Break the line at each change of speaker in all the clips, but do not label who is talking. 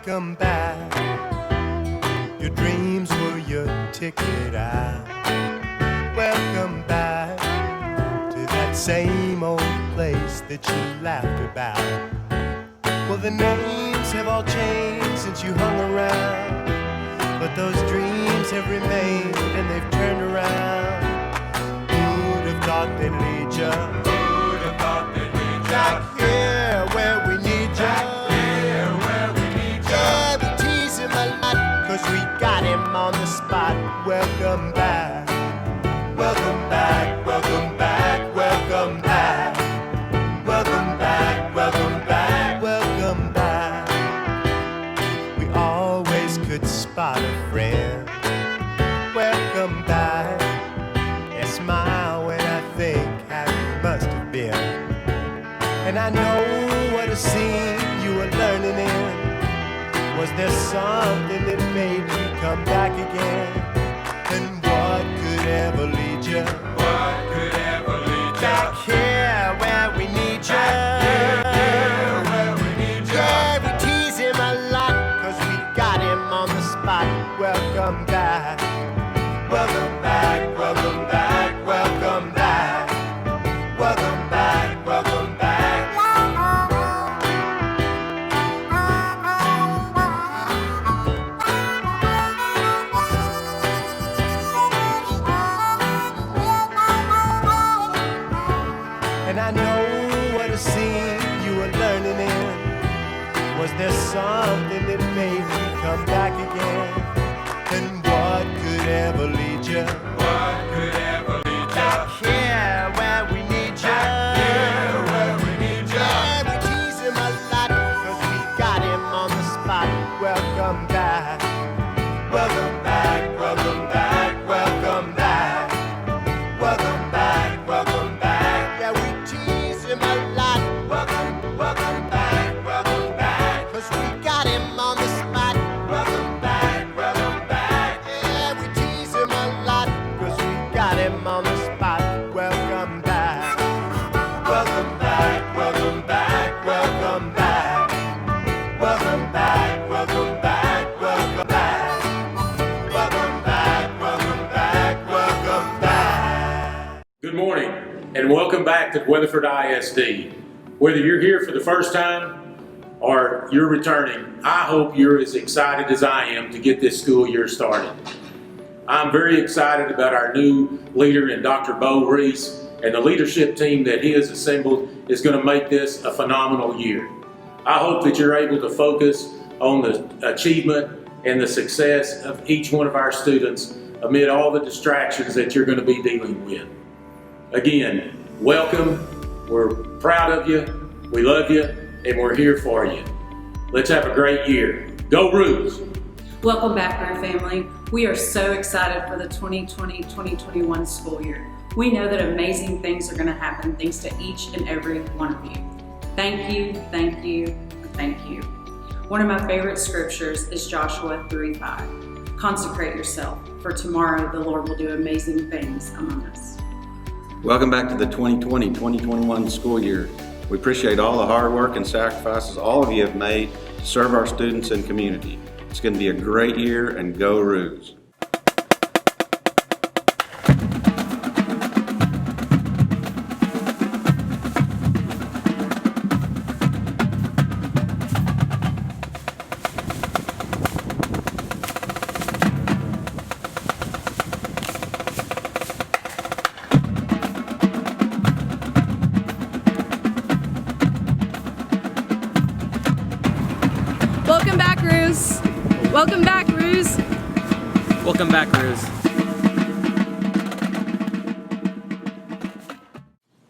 welcome back. Your dreams were your ticket out. Welcome back to that same old place that you laughed about. Well, the names have all changed since you hung around, but those dreams have remained and they've turned around. Who'd have thought they'd lead ya?
Who'd have thought they'd lead ya?
Back here where we need ya.
Back here where we need ya.
Yeah, we tease him a lot, 'cause we got him on the spot. Welcome back. Welcome back, welcome back, welcome back. Welcome back, welcome back, welcome back. We always could spot a friend. Welcome back. I smile when I think how it must have been. And I know what a scene you were learning in. Was there something that made you come back again? And what could ever lead you?
What could ever lead ya?
Back here where we need you.
Back here where we need ya.
Yeah, we tease him a lot, 'cause we got him on the spot. Welcome back. Welcome back, welcome back, welcome back. Welcome back, welcome back. And I know what a scene you were learning in. Was there something that made you come back again? And what could ever lead you?
What could ever lead ya?
Back here where we need you.
Here where we need ya.
Yeah, we tease him a lot, 'cause we got him on the spot. Welcome back. Welcome back, welcome back, welcome back. Welcome back, welcome back. Yeah, we tease him a lot. Welcome back, 'cause we got him on the spot. Welcome back. Yeah, we tease him a lot, 'cause we got him on the spot. Welcome back. Welcome back, welcome back, welcome back. Welcome back, welcome back, welcome back. Welcome back, welcome back, welcome back.
Good morning and welcome back to Weatherford ISD. Whether you're here for the first time or you're returning, I hope you're as excited as I am to get this school year started. I'm very excited about our new leader in Dr. Bo Reese, and the leadership team that he has assembled is going to make this a phenomenal year. I hope that you're able to focus on the achievement and the success of each one of our students amid all the distractions that you're going to be dealing with. Again, welcome. We're proud of you. We love you, and we're here for you. Let's have a great year. Go Roos!
Welcome back, Brew family. We are so excited for the 2020-2021 school year. We know that amazing things are going to happen thanks to each and every one of you. Thank you, thank you, thank you. One of my favorite scriptures is Joshua 3:5. Consecrate yourself, for tomorrow the Lord will do amazing things among us.
Welcome back to the 2020-2021 school year. We appreciate all the hard work and sacrifices all of you have made to serve our students and community. It's going to be a great year, and go Roos!
Welcome back, Roos. Welcome back, Roos.
Welcome back, Roos.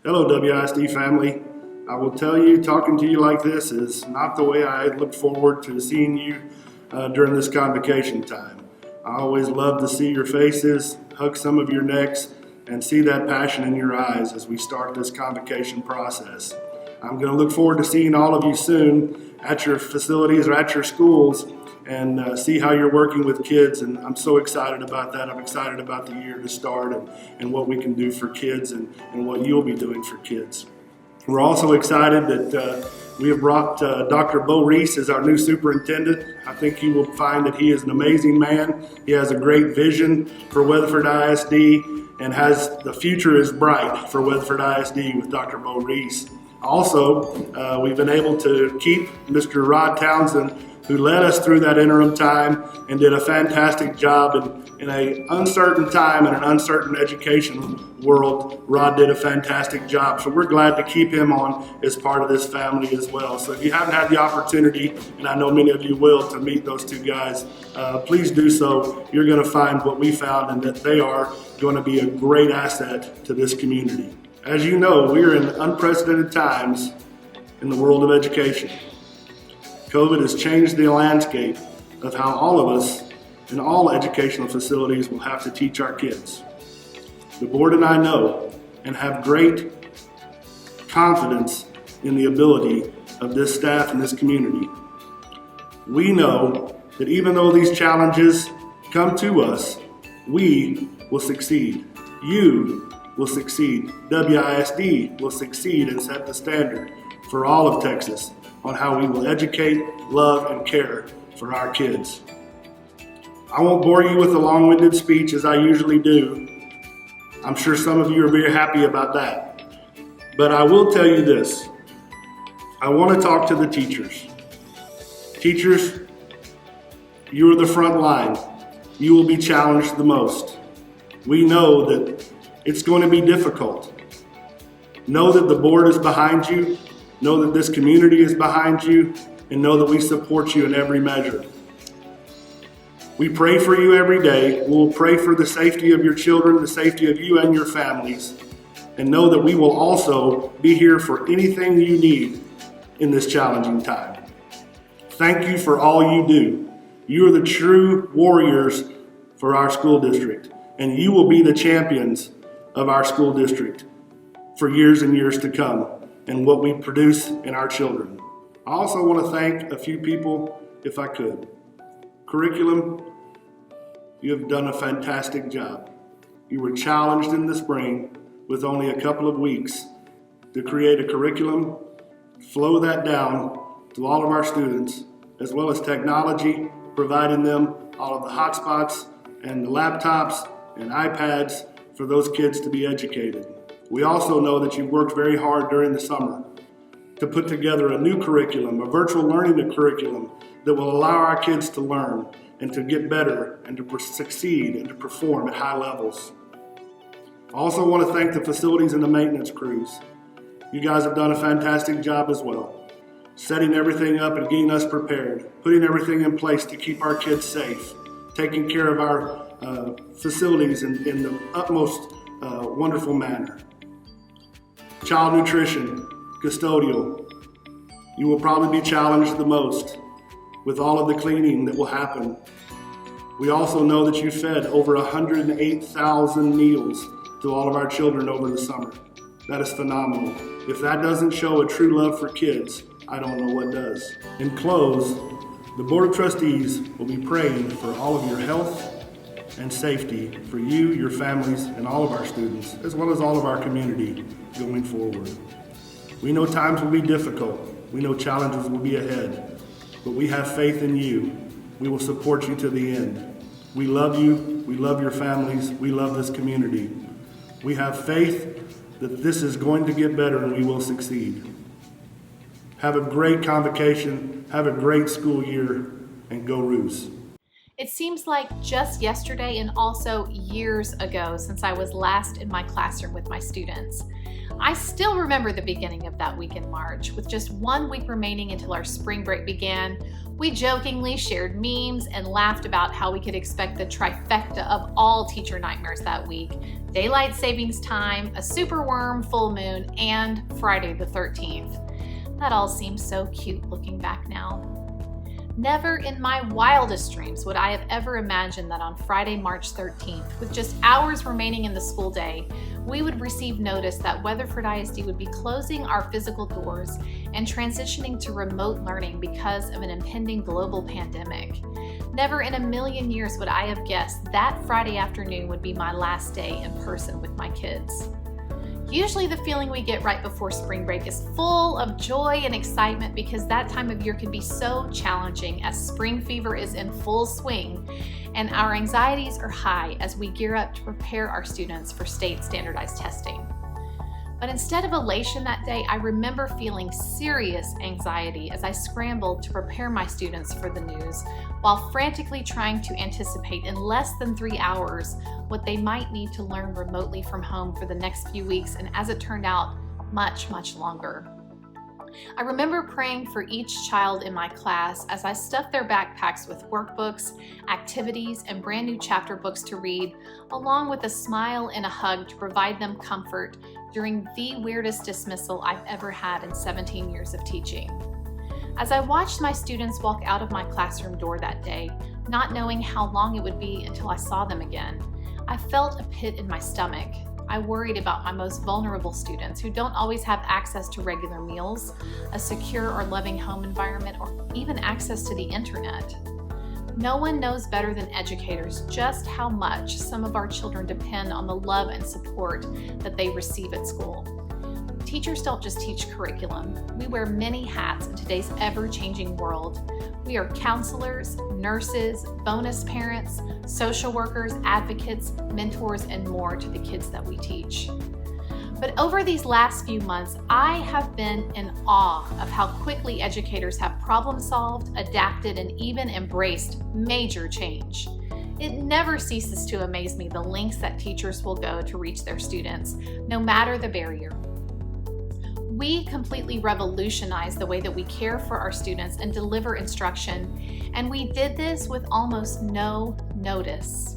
Hello, WISD family. I will tell you, talking to you like this is not the way I looked forward to seeing you during this convocation time. I always love to see your faces, hug some of your necks, and see that passion in your eyes as we start this convocation process. I'm going to look forward to seeing all of you soon at your facilities or at your schools and see how you're working with kids, and I'm so excited about that. I'm excited about the year to start and what we can do for kids and what you'll be doing for kids. We're also excited that We have brought Dr. Bo Reese as our new superintendent. I think you will find that he is an amazing man. He has a great vision for Weatherford ISD and the future is bright for Weatherford ISD with Dr. Bo Reese. Also, we've been able to keep Mr. Rod Townsend, who led us through that interim time and did a fantastic job in an uncertain time in an uncertain education world. Rod did a fantastic job, so we're glad to keep him on as part of this family as well. So if you haven't had the opportunity, and I know many of you will, to meet those two guys, please do so. You're going to find what we found and that they are going to be a great asset to this community. As you know, we are in unprecedented times in the world of education. COVID has changed the landscape of how all of us in all educational facilities will have to teach our kids. The board and I know and have great confidence in the ability of this staff and this community. We know that even though these challenges come to us, we will succeed. You will succeed. WISD will succeed and set the standard for all of Texas on how we will educate, love, and care for our kids. I won't bore you with a long-winded speech as I usually do. I'm sure some of you are very happy about that. But I will tell you this. I want to talk to the teachers. Teachers, you're the front line. You will be challenged the most. We know that it's going to be difficult. Know that the board is behind you. Know that this community is behind you, and know that we support you in every measure. We pray for you every day. We'll pray for the safety of your children, the safety of you and your families, and know that we will also be here for anything you need in this challenging time. Thank you for all you do. You are the true warriors for our school district, and you will be the champions of our school district for years and years to come, and what we produce in our children. I also want to thank a few people, if I could. Curriculum, you have done a fantastic job. You were challenged in the spring with only a couple of weeks to create a curriculum, flow that down to all of our students, as well as technology, providing them all of the hotspots and the laptops and iPads for those kids to be educated. We also know that you worked very hard during the summer to put together a new curriculum, a virtual learning curriculum that will allow our kids to learn and to get better and to succeed and to perform at high levels. I also want to thank the facilities and the maintenance crews. You guys have done a fantastic job as well, setting everything up and getting us prepared, putting everything in place to keep our kids safe, taking care of our facilities in the utmost wonderful manner. Child nutrition, custodial. You will probably be challenged the most with all of the cleaning that will happen. We also know that you fed over 108,000 meals to all of our children over the summer. That is phenomenal. If that doesn't show a true love for kids, I don't know what does. In close, the Board of Trustees will be praying for all of your health and safety for you, your families, and all of our students, as well as all of our community going forward. We know times will be difficult. We know challenges will be ahead, but we have faith in you. We will support you to the end. We love you. We love your families. We love this community. We have faith that this is going to get better and we will succeed. Have a great convocation. Have a great school year, and go Roos.
It seems like just yesterday and also years ago since I was last in my classroom with my students. I still remember the beginning of that week in March. With just 1 week remaining until our spring break began, we jokingly shared memes and laughed about how we could expect the trifecta of all teacher nightmares that week: daylight savings time, a superworm full moon, and Friday the 13th. That all seems so cute looking back now. Never in my wildest dreams would I have ever imagined that on Friday, March 13th, with just hours remaining in the school day, we would receive notice that Weatherford ISD would be closing our physical doors and transitioning to remote learning because of an impending global pandemic. Never in a million years would I have guessed that Friday afternoon would be my last day in person with my kids. Usually the feeling we get right before spring break is full of joy and excitement because that time of year can be so challenging as spring fever is in full swing and our anxieties are high as we gear up to prepare our students for state standardized testing. But instead of elation that day, I remember feeling serious anxiety as I scrambled to prepare my students for the news while frantically trying to anticipate in less than 3 hours what they might need to learn remotely from home for the next few weeks, and as it turned out, much, much longer. I remember praying for each child in my class as I stuffed their backpacks with workbooks, activities, and brand new chapter books to read, along with a smile and a hug to provide them comfort during the weirdest dismissal I've ever had in 17 years of teaching. As I watched my students walk out of my classroom door that day, not knowing how long it would be until I saw them again, I felt a pit in my stomach. I worried about my most vulnerable students who don't always have access to regular meals, a secure or loving home environment, or even access to the internet. No one knows better than educators just how much some of our children depend on the love and support that they receive at school. Teachers don't just teach curriculum. We wear many hats in today's ever-changing world. We are counselors, nurses, bonus parents, social workers, advocates, mentors, and more to the kids that we teach. But over these last few months, I have been in awe of how quickly educators have problem solved, adapted, and even embraced major change. It never ceases to amaze me the lengths that teachers will go to reach their students, no matter the barrier. We completely revolutionized the way that we care for our students and deliver instruction, and we did this with almost no notice.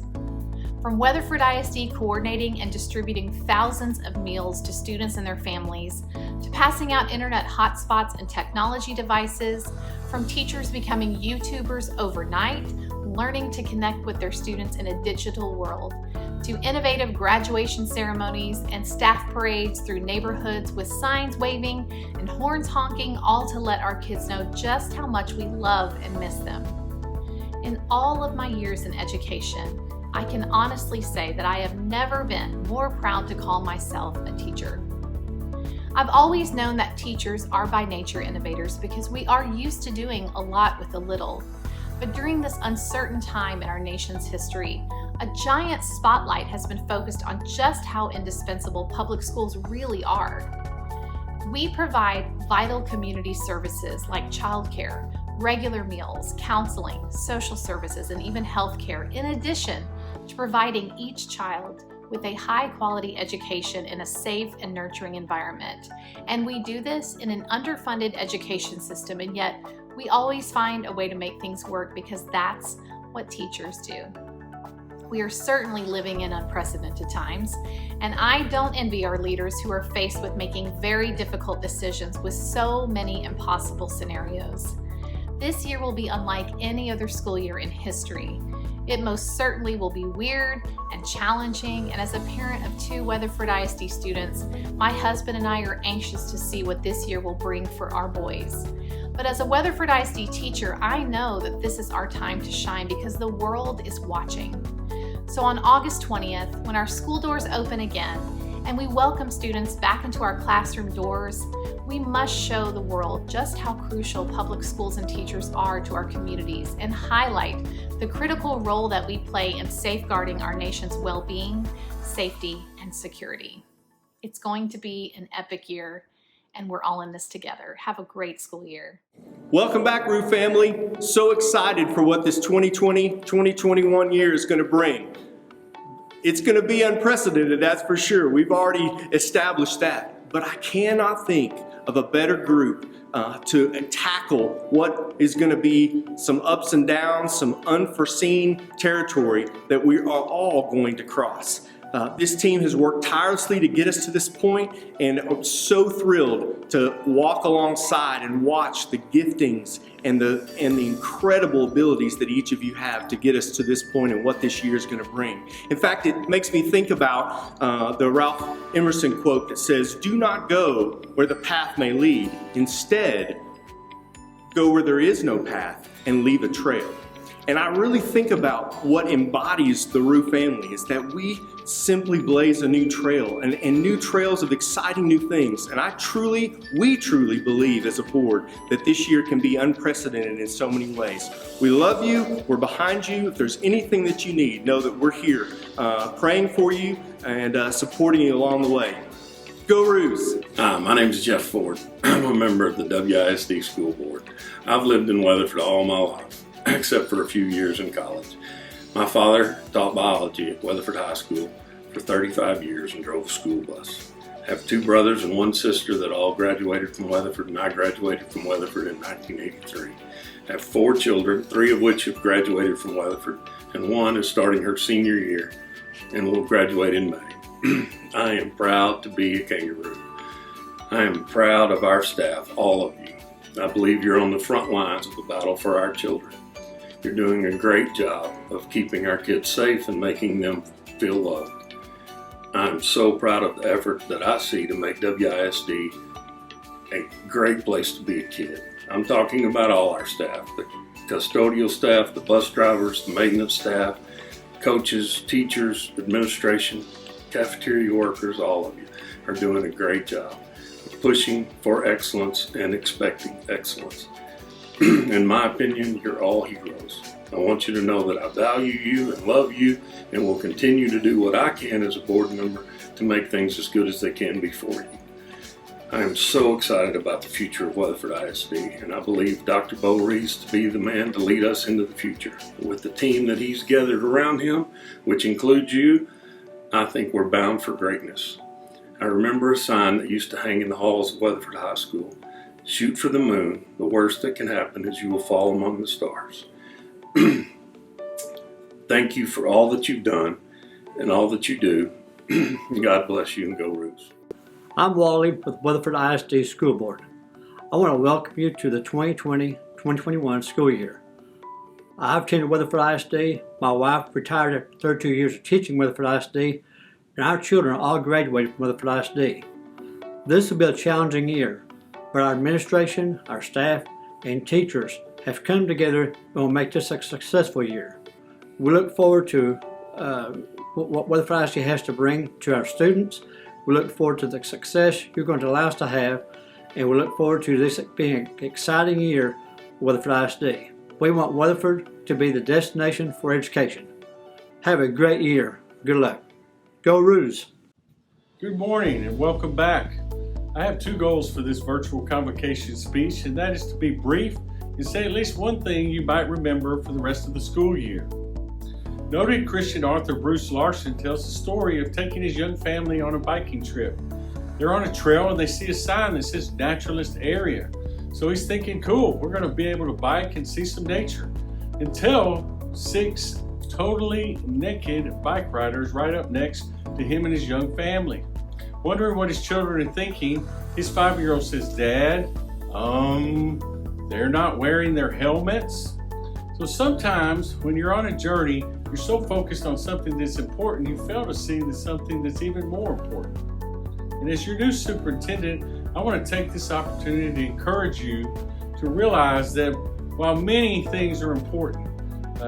From Weatherford ISD coordinating and distributing thousands of meals to students and their families, to passing out internet hotspots and technology devices, from teachers becoming YouTubers overnight, learning to connect with their students in a digital world, to innovative graduation ceremonies and staff parades through neighborhoods with signs waving and horns honking, all to let our kids know just how much we love and miss them. In all of my years in education, I can honestly say that I have never been more proud to call myself a teacher. I've always known that teachers are by nature innovators because we are used to doing a lot with a little. But during this uncertain time in our nation's history, a giant spotlight has been focused on just how indispensable public schools really are. We provide vital community services like childcare, regular meals, counseling, social services, and even healthcare, in addition to providing each child with a high-quality education in a safe and nurturing environment. And we do this in an underfunded education system, and yet we always find a way to make things work because that's what teachers do. We are certainly living in unprecedented times, and I don't envy our leaders who are faced with making very difficult decisions with so many impossible scenarios. This year will be unlike any other school year in history. It most certainly will be weird and challenging, and as a parent of 2 Weatherford ISD students, my husband and I are anxious to see what this year will bring for our boys. But as a Weatherford ISD teacher, I know that this is our time to shine because the world is watching. So on August 20th, when our school doors open again and we welcome students back into our classroom doors, we must show the world just how crucial public schools and teachers are to our communities and highlight the critical role that we play in safeguarding our nation's well-being, safety, and security. It's going to be an epic year, and we're all in this together. Have a great school year.
Welcome back, Rue family. So excited for what this 2020-2021 year is going to bring. It's going to be unprecedented, that's for sure. We've already established that. But I cannot think of a better group to tackle what is going to be some ups and downs, some unforeseen territory that we are all going to cross. This team has worked tirelessly to get us to this point, and I'm so thrilled to walk alongside and watch the giftings and the incredible abilities that each of you have to get us to this point and what this year is going to bring. In fact, it makes me think about the Ralph Emerson quote that says, "Do not go where the path may lead. Instead, go where there is no path and leave a trail." And I really think about what embodies the Rue family is that we
simply blaze a new trail and new trails of exciting new things. And we truly believe as a board that this year can be unprecedented in so many ways. We love you, we're behind you. If there's anything that you need, know that we're here praying for you and supporting you along the way. Go Roos!
Hi, my name is Jeff Ford. I'm a member of the WISD School Board. I've lived in Weatherford all my life, except for a few years in college. My father taught biology at Weatherford High School for 35 years and drove a school bus. I have 2 brothers and 1 sister that all graduated from Weatherford, and I graduated from Weatherford in 1983. I have 4 children, 3 of which have graduated from Weatherford, and 1 is starting her senior year and will graduate in May. I am proud to be a Kangaroo. I am proud of our staff, all of you. I believe you're on the front lines of the battle for our children. You're doing a great job of keeping our kids safe and making them feel loved. I'm so proud of the effort that I see to make WISD a great place to be a kid. I'm talking about all our staff, the custodial staff, the bus drivers, the maintenance staff, coaches, teachers, administration, cafeteria workers, all of you are doing a great job of pushing for excellence and expecting excellence. In my opinion, you're all heroes. I want you to know that I value you and love you and will continue to do what I can as a board member to make things as good as they can be for you. I am so excited about the future of Weatherford ISD, and I believe Dr. Bo Rees to be the man to lead us into the future. With the team that he's gathered around him, which includes you, I think we're bound for greatness. I remember a sign that used to hang in the halls of Weatherford High School. Shoot for the moon. The worst that can happen is you will fall among the stars. Thank you for all that you've done and all that you do. God bless you and go Roos.
I'm Wally with Weatherford ISD School Board. I want to welcome you to the 2020-2021 school year. I've attended Weatherford ISD. My wife retired after 32 years of teaching Weatherford ISD, and our children all graduated from Weatherford ISD. This will be a challenging year, but our administration, our staff, and teachers have come together and will make this a successful year. We look forward to what Weatherford ISD has to bring to our students. We look forward to the success you're going to allow us to have, and we look forward to this being an exciting year for Weatherford ISD. We want Weatherford to be the destination for education. Have a great year. Good luck. Go Roos!
Good morning and welcome back. I have 2 goals for this virtual convocation speech, and that is to be brief and say at least one thing you might remember for the rest of the school year. Noted Christian author Bruce Larson tells the story of taking his young family on a biking trip. They're on a trail and they see a sign that says naturalist area. So he's thinking, cool, we're going to be able to bike and see some nature. Until 6 totally naked bike riders right up next to him and his young family. Wondering what his children are thinking, his 5-year-old says, Dad, they're not wearing their helmets? So sometimes when you're on a journey, you're so focused on something that's important, you fail to see something that's even more important. And as your new superintendent, I want to take this opportunity to encourage you to realize that while many things are important,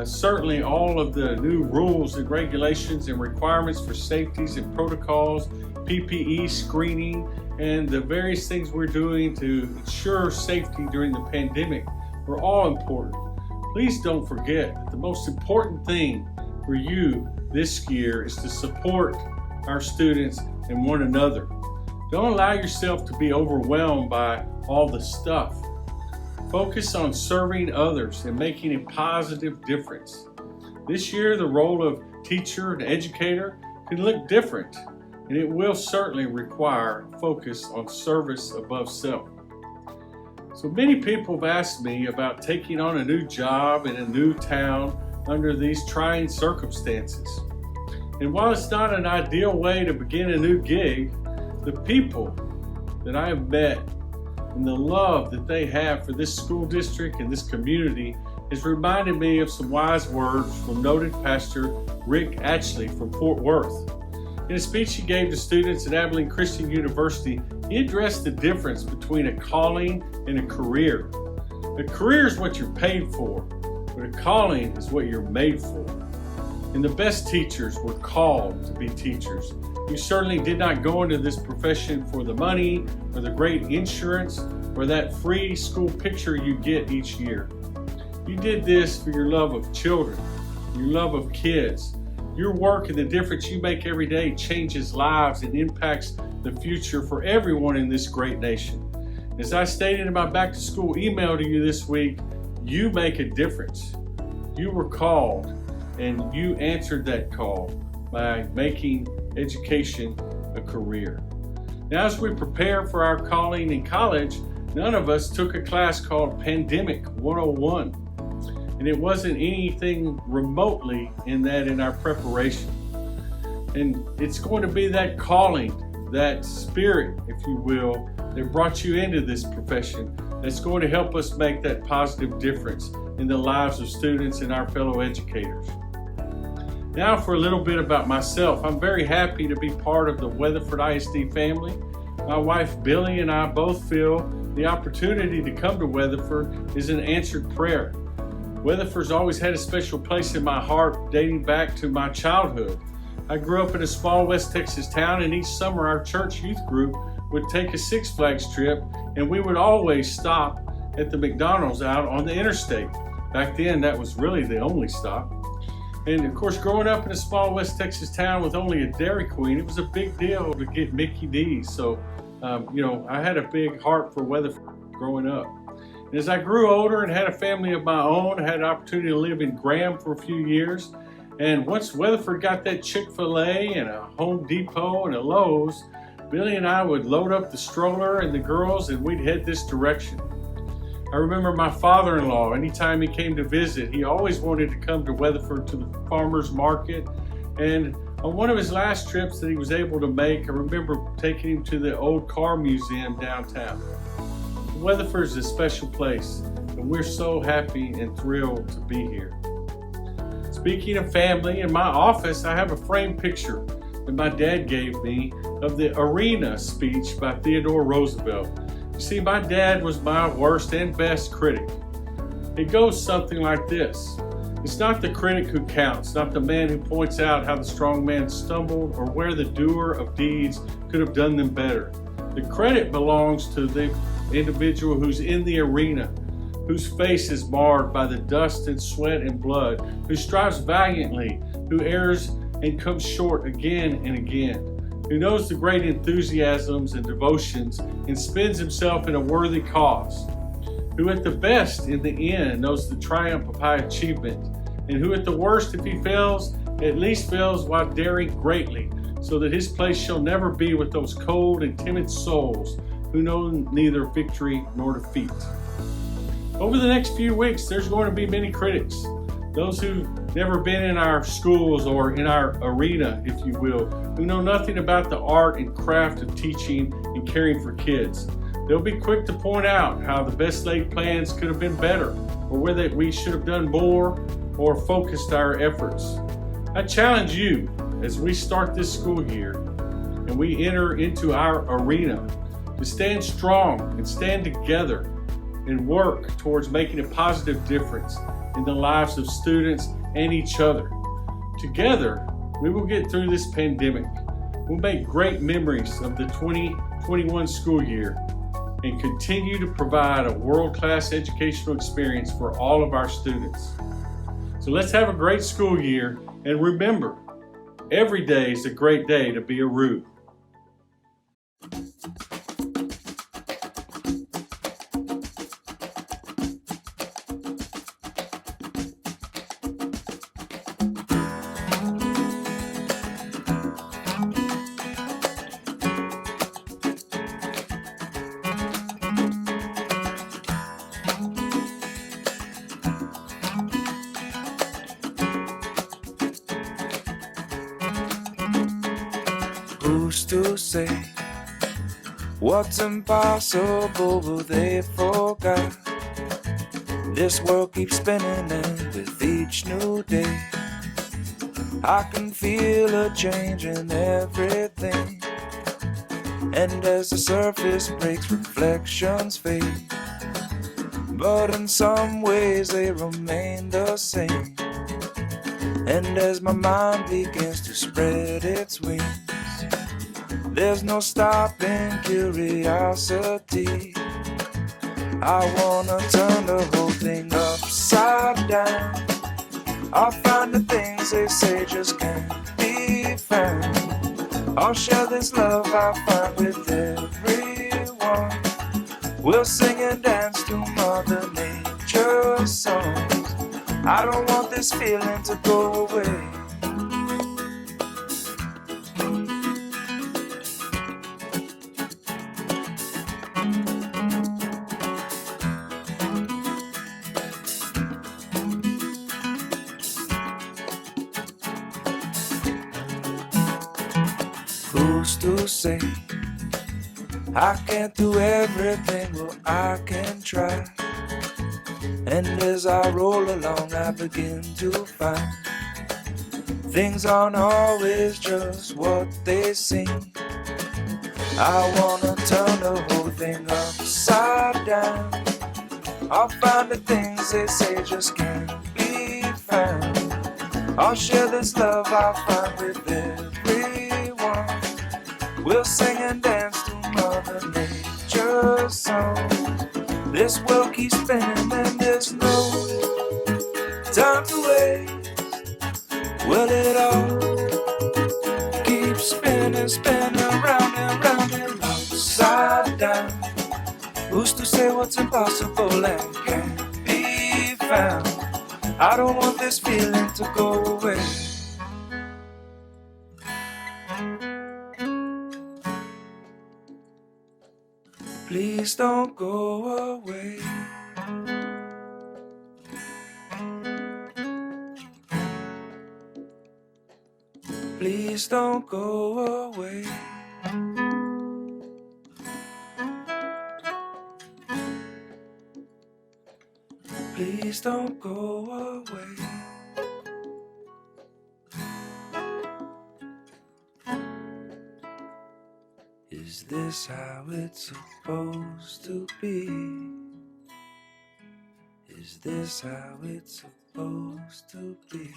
certainly all of the new rules and regulations and requirements for safeties and protocols, PPE screening, and the various things we're doing to ensure safety during the pandemic are all important. Please don't forget that the most important thing for you this year is to support our students and one another. Don't allow yourself to be overwhelmed by all the stuff. Focus on serving others and making a positive difference. This year, the role of teacher and educator can look different, and it will certainly require focus on service above self. So many people have asked me about taking on a new job in a new town under these trying circumstances. And while it's not an ideal way to begin a new gig, the people that I have met and the love that they have for this school district and this community has reminded me of some wise words from noted pastor Rick Ashley from Fort Worth. In a speech he gave to students at Abilene Christian University, he addressed the difference between a calling and a career. A career is what you're paid for, but a calling is what you're made for. And the best teachers were called to be teachers. You certainly did not go into this profession for the money, or the great insurance, or that free school picture you get each year. You did this for your love of children, your love of kids. Your work and the difference you make every day changes lives and impacts the future for everyone in this great nation. As I stated in my back to school email to you this week, you make a difference. You were called, and you answered that call by making education a career. Now, as we prepare for our calling in college, none of us took a class called Pandemic 101. And it wasn't anything remotely in our preparation. And it's going to be that calling, that spirit, if you will, that brought you into this profession that's going to help us make that positive difference in the lives of students and our fellow educators. Now for a little bit about myself. I'm very happy to be part of the Weatherford ISD family. My wife Billy and I both feel the opportunity to come to Weatherford is an answered prayer. Weatherford's always had a special place in my heart dating back to my childhood. I grew up in a small West Texas town, and each summer our church youth group would take a Six Flags trip, and we would always stop at the McDonald's out on the interstate. Back then that was really the only stop. And of course, growing up in a small West Texas town with only a Dairy Queen, it was a big deal to get Mickey D's. So, I had a big heart for Weatherford growing up. And as I grew older and had a family of my own, I had an opportunity to live in Graham for a few years. And once Weatherford got that Chick-fil-A and a Home Depot and a Lowe's, Billy and I would load up the stroller and the girls, and we'd head this direction. I remember my father-in-law, anytime he came to visit, he always wanted to come to Weatherford to the farmer's market. And on one of his last trips that he was able to make, I remember taking him to the old car museum downtown. Weatherford is a special place, and we're so happy and thrilled to be here. Speaking of family, in my office I have a framed picture that my dad gave me of the Arena speech by Theodore Roosevelt. You see, my dad was my worst and best critic. It goes something like this. It's not the critic who counts, not the man who points out how the strong man stumbled or where the doer of deeds could have done them better. The credit belongs to the individual who's in the arena, whose face is marred by the dust and sweat and blood, who strives valiantly, who errs and comes short again and again, who knows the great enthusiasms and devotions and spends himself in a worthy cause, who at the best in the end knows the triumph of high achievement, and who at the worst, if he fails, at least fails while daring greatly, so that his place shall never be with those cold and timid souls who know neither victory nor defeat. Over the next few weeks, there's going to be many critics, those who've never been in our schools or in our arena, if you will, who know nothing about the art and craft of teaching and caring for kids. They'll be quick to point out how the best laid plans could have been better, or whether we should have done more or focused our efforts. I challenge you as we start this school year and we enter into our arena to stand strong and stand together and work towards making a positive difference in the lives of students and each other. Together, we will get through this pandemic. We'll make great memories of the 2021 school year and continue to provide a world-class educational experience for all of our students. So let's have a great school year, and remember, every day is a great day to be a Roo.
Who's to say what's impossible they forgot? This world keeps spinning, and with each new day I can feel a change in everything. And as the surface breaks, reflections fade, but in some ways they remain the same. And as my mind begins to spread its wings, there's no stopping curiosity. I wanna turn the whole thing upside down. I'll find the things they say just can't be found. I'll share this love I find with everyone. We'll sing and dance to Mother Nature's songs. I don't want this feeling to go away. Who's to say I can't do everything? Well, I can try. And as I roll along, I begin to find things aren't always just what they seem. I wanna turn the whole thing upside down. I'll find the things they say just can't be found. I'll share this love I find with everyone. We'll sing and dance to Mother Nature's song. This world keeps spinning and there's no time to waste. Well, it all keeps spinning, spinning round and round and upside down. Who's to say what's impossible and can't be found? I don't want this feeling to go away. Please don't go away. Please don't go away. Please don't go away. Is this how it's supposed to be? Is this how it's supposed to be?